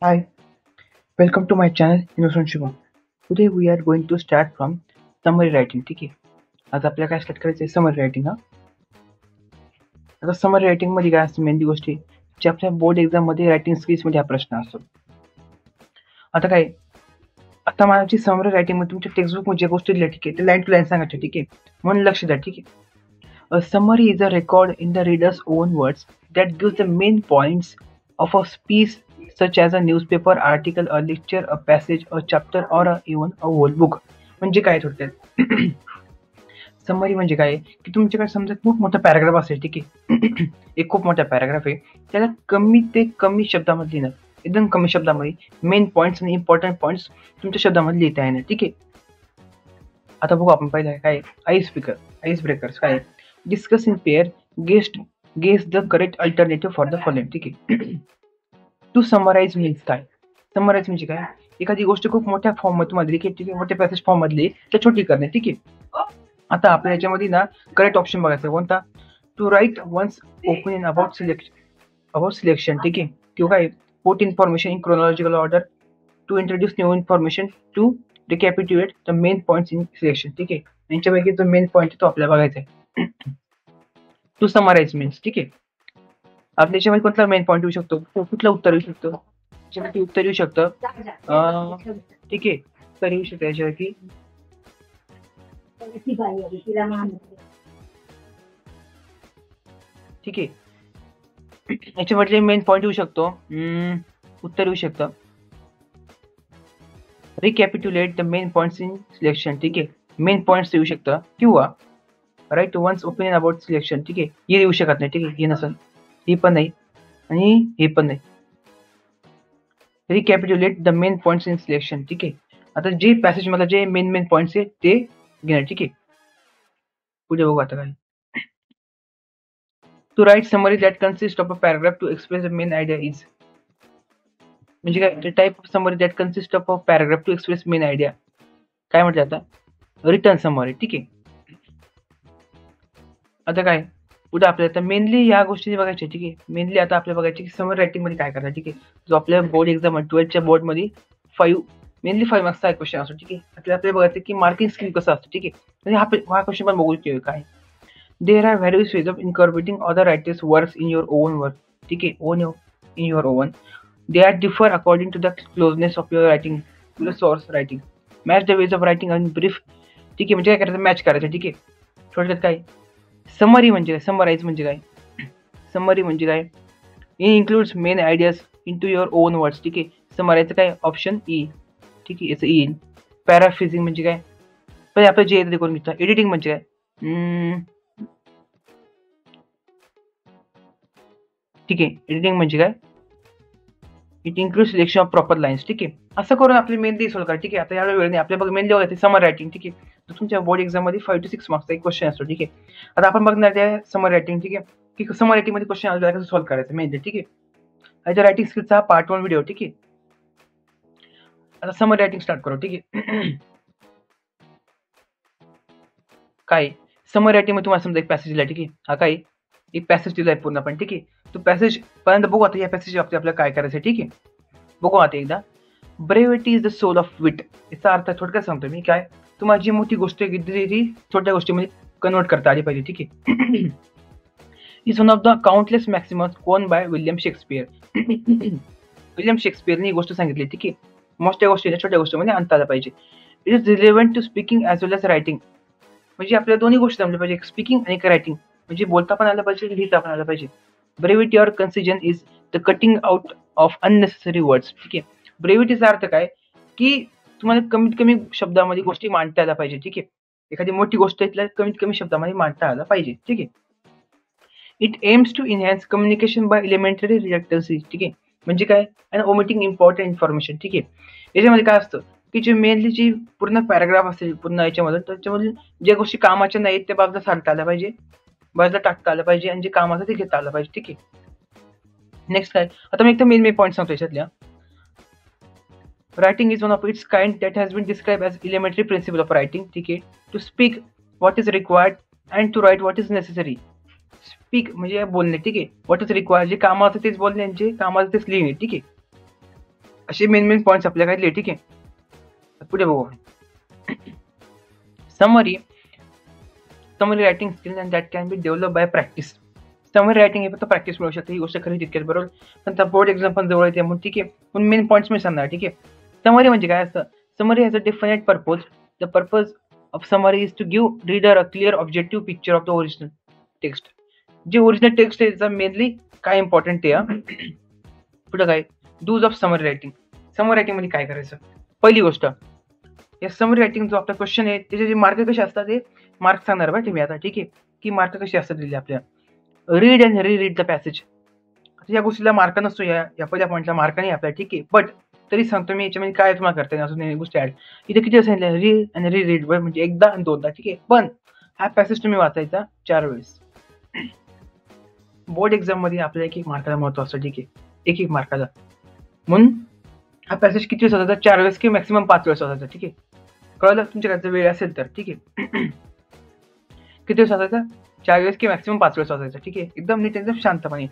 Hi, welcome to my channel Innocent Shubham. Today we are going to start from summary writing. ठीक आहे. आज आपल्याला काय start करायचं आहे समरी रायटिंग. आता समरी रायटिंग मध्ये काय असतं मेन गोष्टी जे आपल्या बोर्ड एक्झाम मध्ये रायटिंग स्किल्स मध्ये हा प्रश्न असतो. आता काय आता माझी समरी रायटिंग मध्ये तुमच्या टेक्स्टबुक मध्ये ज्या गोष्टी दिल्या ठीक आहे ते लाईन टू लाईन सांगायच्या ठीक आहे. म्हणून लक्ष द्या ठीक आहे. A summary is a record in the reader's own words that gives the main points of a piece such as a newspaper article, a lecture, a passage, a chapter or even a whole book. म्हणजे काय थोडक्यात summary म्हणजे काय की तुमच्याकडे समजा खूप मोठा पॅराग्राफ असेल ठीक आहे. एक खूप मोठा पॅराग्राफ आहे त्याला कमी ते कमी शब्दामध्ये लिहिणं एकदम कमी शब्दामध्ये मेन पॉईंट्स आणि इम्पॉर्टंट पॉईंट्स तुमच्या शब्दामध्ये लिहिता येणं ठीक आहे. आता बघू आपण पहिलं काय आईस ब्रेकर्स काय discuss in pair guess the correct alternative for the following ठीक आहे. टू समराइज मीन्स काय समराइज म्हणजे काय एखादी गोष्ट खूप मोठ्या फॉर्म मध्ये तुम्हाला लिहिली ठीक आहे मोठ्या पॅसेज फॉर्म मधली तर छोटी करणे ठीक आहे. आता आपल्या याच्यामध्ये ना करेक्ट ऑप्शन बघायचा कोणता to write one's opinion about selection ठीक आहे किंवा काय put information in chronological order to introduce new information to recapitulate the main points in selection ठीक आहे. यांच्यापैकी जो मेन पॉईंट तो आपल्याला बघायचा आहे. टू समराइज मीन्स ठीक आहे आपल्या याच्यामध्ये कोणता मेन पॉईंट येऊ शकतो कुठलं उत्तर येऊ शकतं याच्यापैकी उत्तर येऊ शकतं ठीक आहे उत्तर येऊ शकतं याच्यापैकी ठीक आहे याच्यामधले मेन पॉईंट येऊ शकतो उत्तर येऊ शकतं recapitulate the main points in selection ठीक आहे मेन पॉइंट्स येऊ शकतं किंवा write one's opinion about selection ठीक आहे हे येऊ शकत नाही ठीक आहे हे नसेल हे पण नाही आणि हे पण नाही. Recapitulate the main points in selection ठीक आहे आता जे पॅसेज मला जे मेन पॉइंट्स आहेत ते घेणार ठीक आहे. पुढे बघू आता काय to write summary that consist of a paragraph to express the main idea is म्हणजे काय the type of summary that consist of a paragraph to express main idea काय म्हटलं आता रिटर्न समरी ठीक आहे. आता काय पुढे आपल्याला आता मेनली या गोष्टी बघायच्या ठीक आहे मेनली आता आपल्याला बघायची की समरी रायटिंग मध्ये काय करायचं ठीक आहे जो आपल्या बोर्ड एक्झाम 12th बोर्ड मध्ये 5 मार्क्सचा क्वेश्चन असतो ठीक आहे. आपल्याला बघायचं की मार्किंग स्कीम कसं असतं ठीक आहे हा क्वेश्चन पण बघू काय there are various ways of incorporating other writers works in your own work ठीक आहे in your own they are differ according to the closeness of your writing to the source writing match the ways of writing आणि brief ठीक आहे म्हणजे काय करायचं match करायचं ठीक आहे. थोडक्यात काय समरी म्हणजे काय समराइज म्हणजे काय समरी म्हणजे काय in includes main ideas into your own words ठीक आहे. समरायचं काय ऑप्शन ई ठीक आहे याचं येईल. पॅराफ्रेझिंग म्हणजे काय पहिले आपलं जे येतं ते करून घेतलं. एडिटिंग म्हणजे काय ठीक आहे एडिटिंग म्हणजे काय it include selection of proper lines ठीक आहे. असं करून आपली मेनली सॉल्व करा ठीक आहे. आता यावेळी वेळ नाही आपल्या बघ मेनली बघायचं समर रायटिंग ठीक आहे. तर तुमच्या बोर्ड एक्झाम मध्ये 5 to 6 मार्क्सचा एक क्वेश्चन असतो ठीक आहे. आता आपण बघणार त्या समर रायटिंग ठीक आहे की समर रायटिंग मध्ये क्वेश्चन आला कसं सॉल्व करायचं मेनली ठीक आहे. याच्या रायटिंग स्किलचा पार्ट 1 व्हिडिओ ठीक आहे. आता समर रायटिंग स्टार्ट करू ठीक आहे. काय समर रायटिंग मध्ये तुम्हाला समजा एक पॅसेज दिला ठीक आहे हा काय एक पॅसेज दिलाय पूर्ण पण ठीक आहे. तो पॅसेज पर्यंत बघू आता या पॅसेज आपल्याला काय करायचं ठीक आहे. बघू आता एकदा brevity is the soul of wit याचा अर्थ थोडक्यात सांगतो मी काय तुम्हाला जी मोठी गोष्ट ती छोट्या गोष्टीमध्ये कन्वर्ट करता आली पाहिजे ठीक आहे. Is one of the countless maximums coined by William Shakespeare. William शेक्सपियरने ही गोष्ट सांगितली ठीक आहे मोठ्या गोष्टीला छोट्या गोष्टीमध्ये आणता आला पाहिजे. It is relevant to speaking as well as writing म्हणजे आपल्याला दोन्ही गोष्टी जमल्या पाहिजे स्पीकिंग आणि रायटिंग म्हणजे बोलता पण आलं पाहिजे लिहिता पण आलं पाहिजे. Brevity or concision is the cutting out of unnecessary words ठीक आहे. ब्रेविटीचा अर्थ काय की तुम्हाला कमीत कमी शब्दामध्ये गोष्टी मांडता आल्या पाहिजे ठीक आहे. एखादी मोठी गोष्ट आहे कमीत कमी शब्दामध्ये मांडता आला पाहिजे ठीक आहे. It aims to enhance communication by elementary redundancy ठीक आहे म्हणजे काय आणि ओमिटिंग इम्पॉर्टंट इन्फॉर्मेशन ठीक आहे. याच्यामध्ये काय असतं की जे मेनली जी पूर्ण पॅराग्राफ असेल पूर्ण याच्यामधून त्याच्यामधून ज्या गोष्टी कामाच्या नाहीत त्या बाजूला सांगता आल्या पाहिजे बाजूला टाकता आलं पाहिजे आणि जे कामाचं ते घेता आलं पाहिजे ठीक आहे. नेक्स्ट काय आता मी एकदम मेन पॉईंट सांगतो याच्यातल्या writing is one of its kind that has been describe as elementary principle of writing ठीक आहे. To speak what is required and to write what is necessary. Speak म्हणजे बोलणे ठीक आहे व्हॉट इज रिक्वायर्ड जे कामाचं तेच बोलणे जे कामाचं तेच लिहिणे ठीक आहे. असे मेन पॉईंट्स आपल्याकडे दिले. ठीक आहे, पुढे बघू. Summary writing skill and that can be develop by practice. Summary writing हे फक्त प्रॅक्टिस मिळू शकते, ही गोष्ट खरी तितकेच बरोबर. पण त्या बोर्ड एक्झाम पण जवळ येते म्हणून ठीक आहे, पण मेन पॉईंट्स मी सांगणार. ठीक आहे, समरी म्हणजे काय असतं. Summary has a definite purpose. The purpose of summary is to give reader a clear objective picture of the original text. जे ओरिजिनल टेक्स्ट आहे त्याचा मेनली काय इम्पॉर्टंट आहे. पुढे काय do's of summary writing. Summary writing मध्ये काय करायचं. पहिली गोष्ट, या समरी रायटिंग जो आपला क्वेश्चन आहे त्याचे जे मार्क कसे असतात ते मार्क सांगणार बरं मी आता. ठीक आहे, की मार्क कसे असतात दिले आपल्या. Read and read the passage. या गोष्टीला मार्क नसतो, या पहिल्या पॉईंटला मार्क नाही आपल्याला. ठीक आहे, बट तरी सांगतो मी याच्यामध्ये काय तुम्हाला करता येईल अजून गोष्टी ऍड. इथे किती सांगितलं, रीड अँड रीड म्हणजे एकदा आणि दोनदा. ठीक आहे, पण हा पॅसेज तुम्ही वाचायचा 4 वेळेस. बोर्ड एक्झाम मध्ये आपल्याला एक मार्काला महत्व असतं. ठीक आहे, एक मार्काला. म्हणून हा पॅसेज किती वेळेस वाचायचा, 4 वेळेस किंवा मॅक्सिमम 5 वेळेस वाचायचा. ठीक आहे, कळलं तुमच्याकडे वेळ असेल तर. ठीक आहे, किती वेळेस वाचायचा, 4 वेळेस किंवा मॅक्सिमम 5 वेळेस वाचायचा. ठीक आहे, एकदम नीट, एकदम शांतपणे.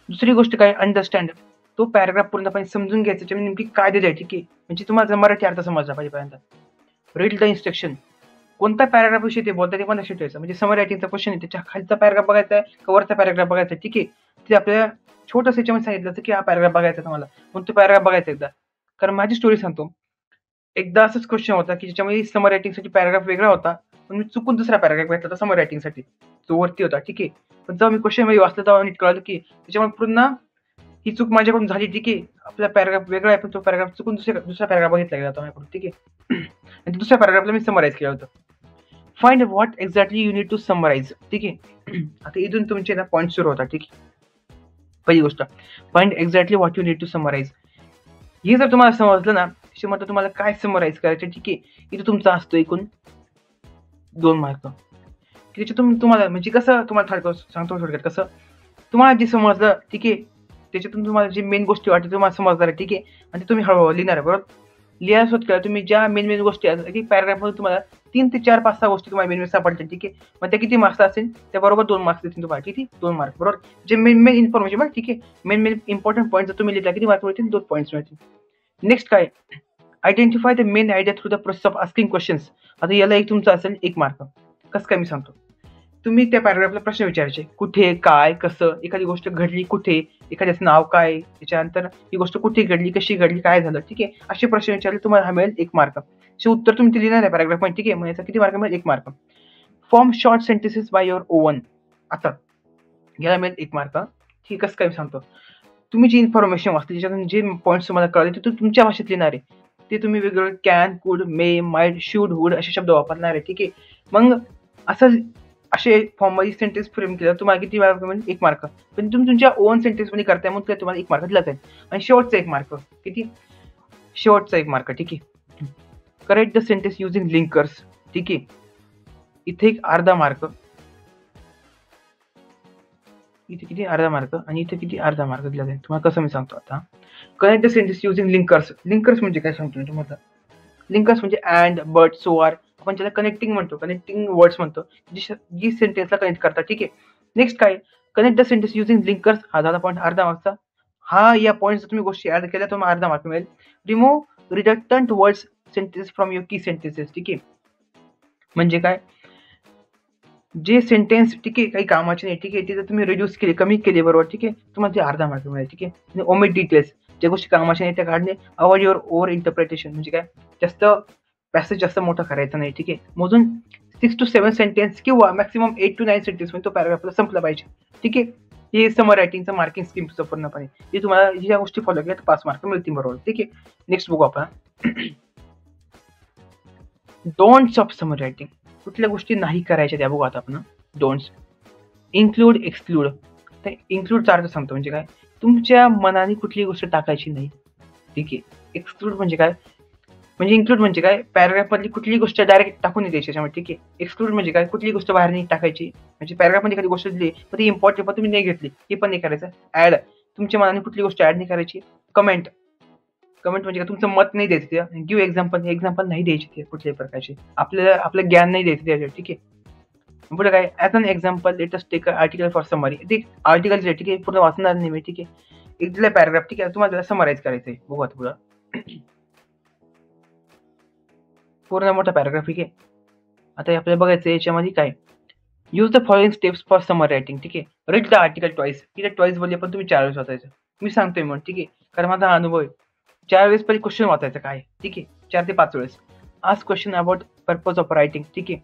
दुसरी गोष्ट काय, अंडरस्टँड. तो पॅराग्राफ पूर्णपणे समजून घ्यायचा, त्याच्यामध्ये नेमकी काय दिलंय. ठीक आहे, म्हणजे तुम्हाला मराठी अर्थ समजला पाहिजे पर्यंत. Read the instruction. कोणता पॅराग्राफ विषयी ते बोलतात ते पण लक्षात ठेवायचं. म्हणजे समरी रायटिंगचा क्वेश्चन आहे, त्याच्या खालचा पॅराग्राफ बघायचा आहे का वरचा पॅराग्राफ बघायचा आहे. ठीक आहे, ते आपल्याला छोटंसं याच्यामध्ये सांगितलं असतं की हा पॅराग्राफ बघायचा तुम्हाला, म्हणून तो पॅराग्राफ बघायचा एकदा. कारण माझी स्टोरी सांगतो, एकदा असंच क्वेश्चन होता की ज्याच्यामध्ये समरी रायटिंगसाठी पॅराग्राफ वेगळा होता, पण मी चुकून दुसरा पॅराग्राफ घेतला होता समरी रायटिंगसाठी, जो वरती होता. ठीक आहे, पण जेव्हा मी क्वेश्चन मध्ये वाचलं तेव्हा नीट कळलं की त्याच्यामुळे पूर्ण ही चूक माझ्याकडून झाली. ठीक आहे, आपला पॅराग्राफ वेगळा आहे पण तो पॅराग्राफ चुकून दुसरा पॅराग्राफ बघितला गेला होता माझ्याकडून. ठीक आहे, आणि दुसऱ्या पॅराग्राफला मी समराईज केलं होतं. Find what exactly you need to summarise. ठीक आहे, आता इथून तुमचे ना पॉईंट सुरू होता. ठीक आहे, पहिली गोष्ट, find exactly what you need to summarise. हे जर तुम्हाला समजलं ना, त्याच्यामध्ये तुम्हाला काय समराईज करायचं. ठीक आहे, इथे तुमचा असतो एकूण 2 मार्क. त्याच्यातून तुम्हाला म्हणजे कसं तुम्हाला सांगतो थोडक्यात कसं तुम्हाला जे समजलं. ठीक आहे, त्याच्यातून तुम्हाला जी मेन गोष्टी वाटते तुम्हाला समजणार आहे. ठीक आहे, आणि ते तुम्ही हळूहळू लिहिणार आहे बरोबर. लिहायला सुरुवात करा तुम्ही, ज्या मेन गोष्टी आहेत की पॅराग्राफमध्ये तुम्हाला 3 ते 4, 5, 6 गोष्टी तुम्हाला मेन सापडतील. ठीक आहे, मग त्या किती मार्क्स असेल त्या बरोबर 2 मार्क्स देतील तुम्हाला. किती 2 मार्क बरोबर. जे मेन इन्फॉर्मेशन बरं. ठीक आहे, मेन इम्पॉर्टंट पॉईंट जर तुम्ही लिहिला किती मार्क मिळतील, 2 पॉईंट्स मिळतील. नेक्स्ट काय, identify the main idea through the process of asking questions. आता याला एक तुमचा असेल 1 मार्क. कसं काय मी सांगतो. तुम्ही त्या पॅराग्राफला प्रश्न विचारायचे, कुठे, काय, कसं, एखादी गोष्ट घडली कुठे, एखाद्याचं नाव काय, त्याच्यानंतर ही गोष्ट कुठे घडली, कशी घडली, काय झालं. ठीक आहे, असे प्रश्न विचारले तुम्हाला हा मिळेल 1 मार्क. असे उत्तर तुम्ही ते लिहिणार आहे पॅराग्राफ मध्ये. ठीक आहे, मग याचा किती मार्क मिळेल, 1 mark. Form short sentences by your oven. आता याला मिळेल 1 मार्क. ठीक, कसं काय सांगतो. तुम्ही जी इन्फॉर्मेशन वाचली त्याच्यातून जे पॉईंट्स तुम्हाला कळले ते तुमच्या भाषेत लिहिणार आहे. ते तुम्ही वेगवेगळे कॅन, कुड, मे, माइट, शुड, वुड असे शब्द वापरणार आहे. ठीक आहे, मग असं असे फॉर्ममध्ये सेंटेन्स फ्रेम केलं तुम्हाला किती मार्क म्हणजे 1 मार्क. पण तुम्ही तुमच्या ओन सेंटेन्स मध्ये करताय म्हणून तुम्हाला 1 मार्क दिला जाईल. आणि शेवटचा 1 मार्क किती, शेवटचा 1 मार्क. ठीक आहे, correct the sentence using linkers. ठीक आहे, इथे एक अर्धा मार्क, इथे किती अर्धा मार्क, आणि इथे किती अर्धा मार्क दिला जाईल तुम्हाला. कसं मी सांगतो आता, correct the sentence using linkers. Linkers म्हणजे काय सांगतो मी तुम्हाला. लिंकर्स म्हणजे अँड, बट, सो, आर, आपण ज्याला कनेक्टिंग म्हणतो, कनेक्टिंग वर्ड्स म्हणतो, जी सेंटेन्सला कनेक्ट करतात. ठीक आहे, नेक्स्ट काय, connect the sentence using linkers. हा झाला पॉईंट अर्धा मार्कचा. हा या पॉईंट तुम्ही गोष्टी ऍड केल्या तुम्हाला अर्धा मार्क मिळेल. Remove redundant words sentence from your key sentences. ठीक आहे, म्हणजे काय, जे सेंटेन्स ठीक आहे काही कामाचे नाही. ठीक आहे, ते जर तुम्ही रिड्यूस केले, कमी केले बरोबर. ठीक आहे, तुम्हाला ते अर्धा मार्क मिळेल. ठीक आहे, ओमिट डिटेल्स, ज्या गोष्टी कामाच्या नाही त्या काढणे. अवॉइड युअर ओव्हर इंटरप्रिटेशन, म्हणजे काय, जास्त पॅसेज जास्त मोठा करायचा नाही. ठीक आहे, मोजून 6 to 7 सेंटेन्स किंवा मॅक्सिमम 8 to 9 सेंटेन्स मध्ये तो पॅराग्राफला संपला पाहिजे. ठीक आहे, हे समर रायटिंगचं मार्किंग स्कीमचं पूर्णपणे. हे तुम्हाला ज्या गोष्टी फॉलो केल्या तर 5 मार्क मिळतील बरोबर. ठीक आहे, नेक्स्ट बघू आपण डोंट्स ऑफ समर रायटिंग. कुठल्या गोष्टी नाही करायच्या त्या बघू आता आपण. Don'ts, include, exclude. तर इन्क्लूडचा अर्थ सांगतो म्हणजे काय, तुमच्या मनाने कुठली गोष्ट टाकायची नाही. ठीक आहे, एक्सक्लूड म्हणजे काय, म्हणजे इन्क्लूड म्हणजे काय, पॅराग्राफ मधली कुठली गोष्ट डायरेक्ट टाकून नाही द्यायची त्याच्यामध्ये. ठीक आहे, एक्सक्लूड म्हणजे काय, कुठली गोष्ट बाहेर नाही टाकायची. म्हणजे पॅराग्राफ मध्ये एखादी गोष्ट दिली पण ती इम्पॉर्टंट पण तुम्ही नाही घेतली, हे पण नाही करायचं. ऍड, तुमच्या मनाने कुठली गोष्ट ऍड नाही करायची. कमेंट, कमेंट म्हणजे काय, तुमचं मत नाही द्यायचं त्या. गिव्ह एक्झाम्पल, एक्झाम्पल नाही द्यायची ते कुठल्याही प्रकारचे, आपल्याला आपलं ज्ञान नाही द्यायचं त्याच्यावर. ठीक आहे, पुढे काय, as an example let us take article for summary. ते आर्टिकल ठीक आहे पूर्ण वाचणार नाही मी. ठीक आहे, एक दिला पॅराग्राफ. ठीक आहे, तुम्हाला त्याला समराईज करायचं आहे. बघू आता पुढं पूर्ण मोठा पॅराग्राफ. ठीक आहे. आता हे आपल्याला बघायचं याच्यामध्ये काय, use the following steps for summer writing. ठीक आहे. Read the article twice. ठीक आहे, ट्वाइस बोलले पण तुम्ही 4 वेळेस वाचायचं. मी सांगतोय म्हणून. ठीक आहे, कारण माझा हा अनुभव आहे. 4 वेळेस पहिले क्वेश्चन वाचायचं काय. ठीक आहे, 4 ते 5 वेळेस. Ask question about purpose of writing. ठीक आहे,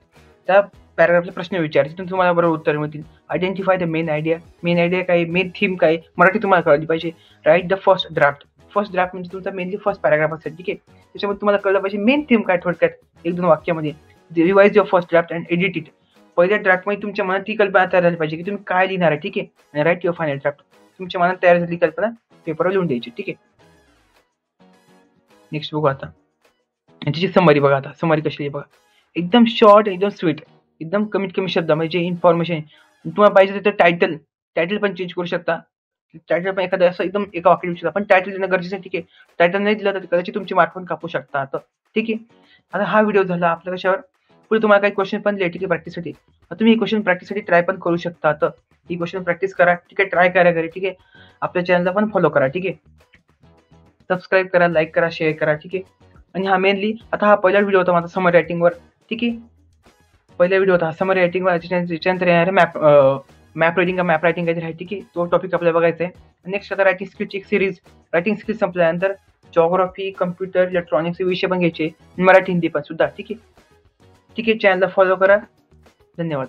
त्या पॅराग्राफचे प्रश्न विचार, तिथून तुम्हाला बरोबर उत्तर मिळतील. Identify the main idea. Main idea काय, मेन थीम काय, मराठी तुम्हाला कळली पाहिजे. Write the first draft. First draft म्हणजे तुमचा मेनली फर्स्ट पॅराग्राफ असेल. ठीक आहे, त्याच्यामध्ये तुम्हाला कळलं पाहिजे मेन थीम काय, थोडक्यात 1-2 वाक्यामध्ये. Revise your first draft and edit it. पहिल्या ड्राफ्टमध्ये तुमच्या मनात ती कल्पना तयार झाली पाहिजे की तुम्ही काय लिहिणार आहे. ठीक आहे, आणि राईट युअर फायनल ड्राफ्ट. तुमच्या मनात तयार झालेली कल्पना पेपरवर लिहून द्यायची. ठीक आहे. नेक्स्ट बघू आता याची समरी. बघा आता समरी कशी आहे बघा. एकदम शॉर्ट, एकदम स्वीट, एकदम कमीत कमी शब्दामध्ये जे इन्फॉर्मेशन तुम्हाला पाहिजे तर टायटल पण चेंज करू शकता. टायटल पण एखादं असं एकदम एका वाक्यात लिहू शकता, पण टायटल देणं गरजेचं आहे. ठीक आहे, टायटल नाही दिलं तर कदाचित तुमची मार्क पण कापू शकता आता. ठीक आहे. आता हा व्हिडिओ झाला आपल्या कशावर, पुढे तुम्हाला काही क्वेश्चन पण दिले. ठीक आहे, प्रॅक्टिससाठी. तुम्ही ही क्वेश्चन प्रॅक्टिससाठी ट्राय पण करू शकता. आता ही क्वेश्चन प्रॅक्टिस करा. ठीक आहे, ट्राय करा घरी. ठीक आहे, आपल्या चॅनलला पण फॉलो करा. ठीक आहे, सबस्क्राईब करा, लाईक करा, शेअर करा. ठीक आहे. आणि हा मेनली आता हा पहिला व्हिडिओ होता माझा समर रायटिंगवर. ठीक आहे, पहिला व्हिडिओ होता हा समर रायटिंगवर. त्याच्यानंतर येणार मॅप रायटिंग काहीतरी आहे. ठीक आहे, तो टॉपिक आपल्याला बघायचा आहे. नेक्स्ट आता रायटिंग स्किलची एक सिरीज. रायटिंग स्किल संपल्यानंतर जॉग्राफी, कम्प्युटर, इलेक्ट्रॉनिक्स हे विषय पण घ्यायचे, मराठी, हिंदी पण सुद्धा. ठीक आहे. ठीक आहे, चॅनलला फॉलो करा. धन्यवाद.